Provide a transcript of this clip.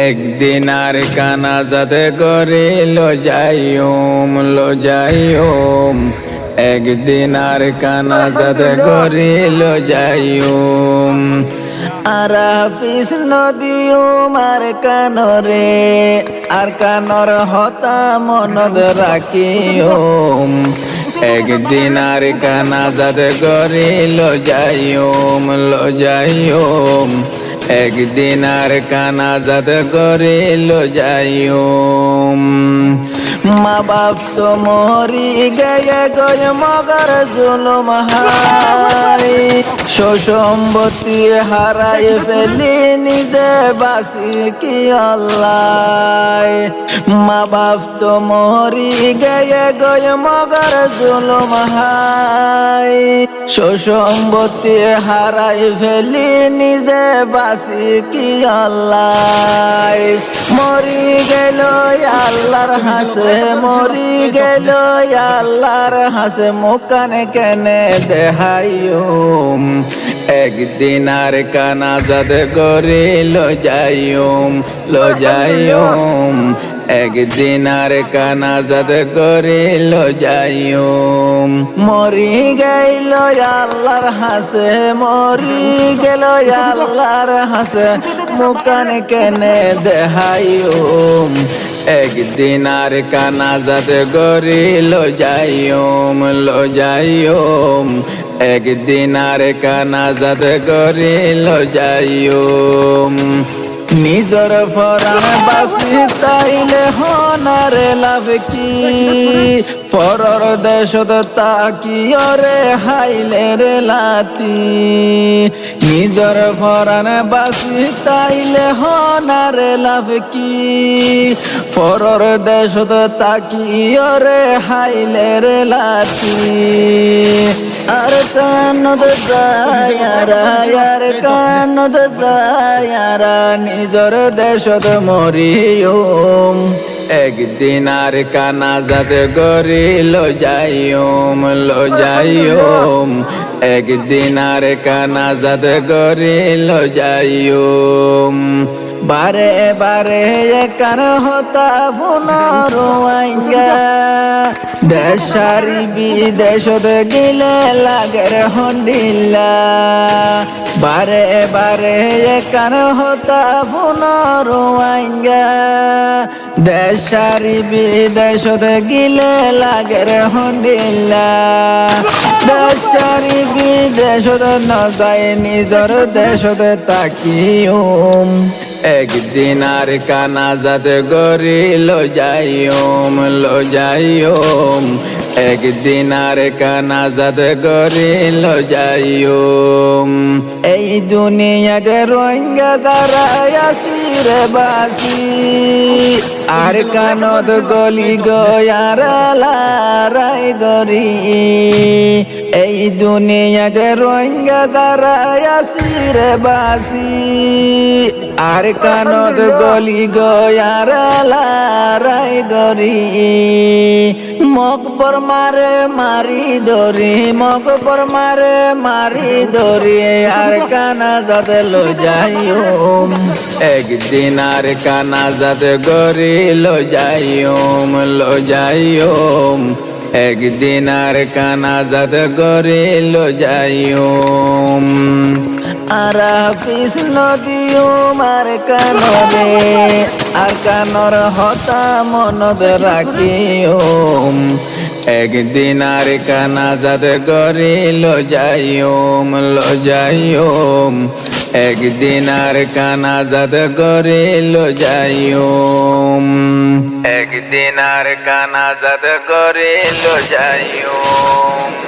একদিন আর কানা যাতে করে লো যাইম একদিন আর কানা যাতে করে লো যাইম আর হাফিস নদীম আর কানর হতা মনদ রাখিম একদিন আর কানা যাতে করে লো যাইম একদিন আর কানা যাতে করে লো যাইম মা বাপ তো মরি গয়ে গয় মগর জুলুম হাই সম্পত্তি হারাই ফেলি নিজে বাসি কি আল্লাহ মা বাপ তো মরি গয়ে গয় মগর জুলুম হাই সম্পত্তি হারাই ফেলি নিজে বাসি কি আল্লাহ মরি গেল আল্লাহর হাসে মরি গেল আল্লাহর হাসে মুকানে কেনে দেহাইম একদিন আর কানা যাতে করে লো যাইম একদিন আর কানা যাতে করে লো যাইম মরি গেল আল্লাহর হাসে মরি গেল আল্লাহর হাসে মুকানে কেনে দেহাইম একদিন আর কানা যাতে করে লো যাইম একদিন আর কানা যাতে করে লো যাইম নিজর ফরান বাসি তাইলে হনারে লাভ কি ফরর দেশত তাকিয়রে হাইলে রে লাতি নিজর ফরান বাসি তাইলে হনারে লাভ কি ফরর দেশত তাকিয়রে হাইলে রে লাতি আর কানদ দায়ারা আর কানদ দায়ারা নিজর দেশত মরিয়ম একদিন আর কানা যাতে করে লো যাইম একদিন আর কানা যাতে করে লো যাইম বারে বারে কার হতা পুনরুয়াইয়া দেশারি বিদেশত গেলে লাগের হন্ডিল্লা বারে বারে কার হতা পুনরুয়াইয়া দেশারি বিদেশত গেলে লাগের হন্ডিল্লা দেশারি বিদেশত নজায় নিজর দেশত তাকিয়ম একদিন আর কানা যাতে করে লো যাইম একদিন আর কানা যাতে করে লো যাইম এই দুনিয়াতে রোহিঙ্গা যারা আসিরে বাসি আর কানত গলি গয়ারাই গরি এই দুনিয়াতে রোহিঙ্গা যারা আসিরে বাসি আর কানত গলি গয়ারাই গরি মকবর মারে মারি ধরি মকবর মারে মারি ধরি আর কানা যাতে লো যাইম একদিন আর কানা যাতে গরি লো যাইম একদিন আর কানা যাতে গরি লো যাইম আর হাফিস নদীম আর কানর হতা মনদ রাখিম একদিন আর কানা যাতে করে লো যাইম একদিন আর কানা যাতে করে লো যাইম একদিন আর কানা যাতে করে লো যাইম।